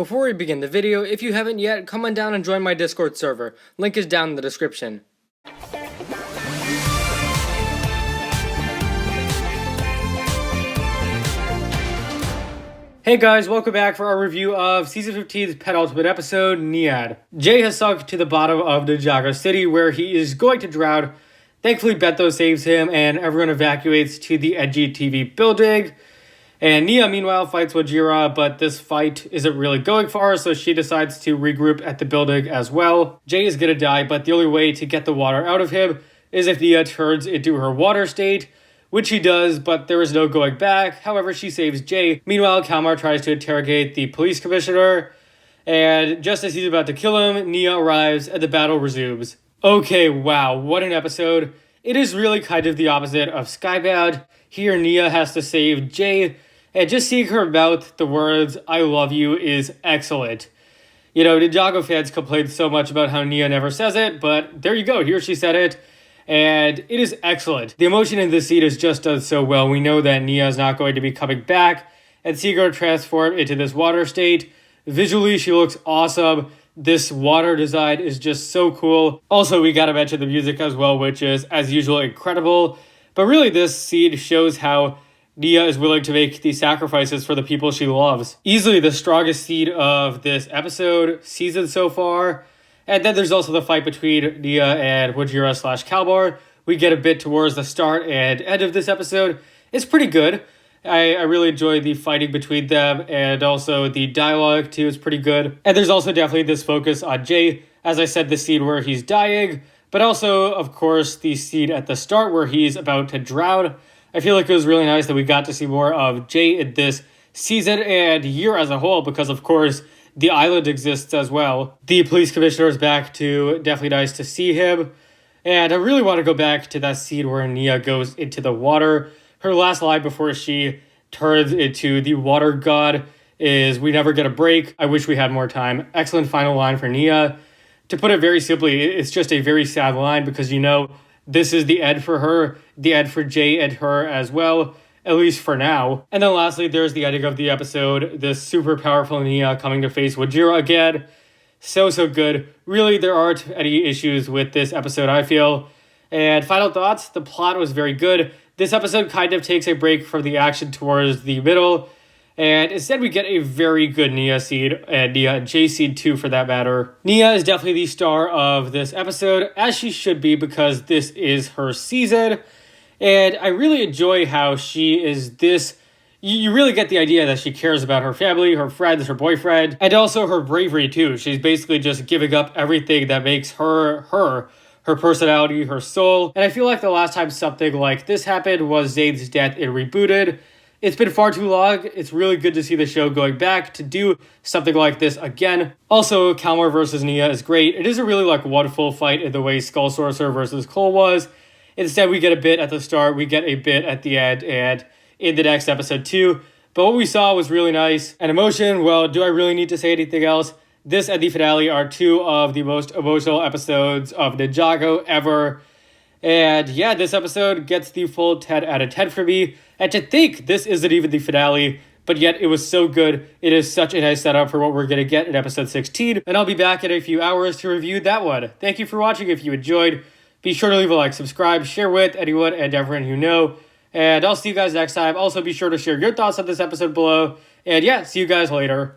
Before we begin the video, if you haven't yet, come on down and join my Discord server. Link is down in the description. Hey guys, welcome back for our review of Season 15's penultimate episode, Nyad. Jay has sunk to the bottom of Ninjago City where he is going to drown. Thankfully, Beto saves him and everyone evacuates to the NGTV building. And Nia, meanwhile, fights Wajira, but this fight isn't really going far, so she decides to regroup at the building as well. Jay is gonna die, but the only way to get the water out of him is if Nia turns into her water state, which she does, but there is no going back. However, she saves Jay. Meanwhile, Kalmar tries to interrogate the police commissioner, and just as he's about to kill him, Nia arrives and the battle resumes. Okay, wow, what an episode. It is really kind of the opposite of Skybound. Here, Nia has to save Jay, and just seeing her mouth the words, "I love you," is excellent. You know, Ninjago fans complain so much about how Nia never says it, but there you go, here she said it, and it is excellent. The emotion in this scene is just done so well. We know that Nia is not going to be coming back, and seeing her transform into this water state, visually she looks awesome. This water design is just so cool. Also, we gotta mention the music as well, which is, as usual, incredible. But really, this scene shows how Nia is willing to make these sacrifices for the people she loves. Easily the strongest scene of this season so far. And then there's also the fight between Nia and Wajira / Kalmar. We get a bit towards the start and end of this episode. It's pretty good. I really enjoy the fighting between them, and also the dialogue too is pretty good. And there's also definitely this focus on Jay. As I said, the scene where he's dying, but also, of course, the scene at the start where he's about to drown. I feel like it was really nice that we got to see more of Jay in this season and year as a whole, because of course the island exists as well. The police commissioner is back too, definitely nice to see him. And I really want to go back to that scene where Nia goes into the water. Her last line before she turns into the water god is, "We never get a break. I wish we had more time." Excellent final line for Nia. To put it very simply, it's just a very sad line because, you know, this is the end for her, the end for Jay and her as well, at least for now. And then lastly, there's the ending of the episode, this super powerful Nia coming to face Wajira again. So good. Really, there aren't any issues with this episode, I feel. And final thoughts, the plot was very good. This episode kind of takes a break from the action towards the middle, and instead we get a very good Nia scene, and Nia and Jay scene too for that matter. Nia is definitely the star of this episode, as she should be because this is her season. And I really enjoy how she is this. You really get the idea that she cares about her family, her friends, her boyfriend, and also her bravery too. She's basically just giving up everything that makes her, her personality, her soul. And I feel like the last time something like this happened was Zayn's death in Rebooted. It's been far too long. It's really good to see the show going back to do something like this again. Also, Kalmar versus Nia is great. It isn't really like one full fight in the way Skull Sorcerer versus Cole was. Instead, we get a bit at the start, we get a bit at the end, and in the next episode too. But what we saw was really nice. And emotion, well, do I really need to say anything else? This and the finale are two of the most emotional episodes of Ninjago ever. And yeah, this episode gets the full 10 out of 10 for me. And to think this isn't even the finale, but yet it was so good. It is such a nice setup for what we're going to get in episode 16. And I'll be back in a few hours to review that one. Thank you for watching. If you enjoyed, be sure to leave a like, subscribe, share with anyone and everyone you know. And I'll see you guys next time. Also, be sure to share your thoughts on this episode below. And yeah, see you guys later.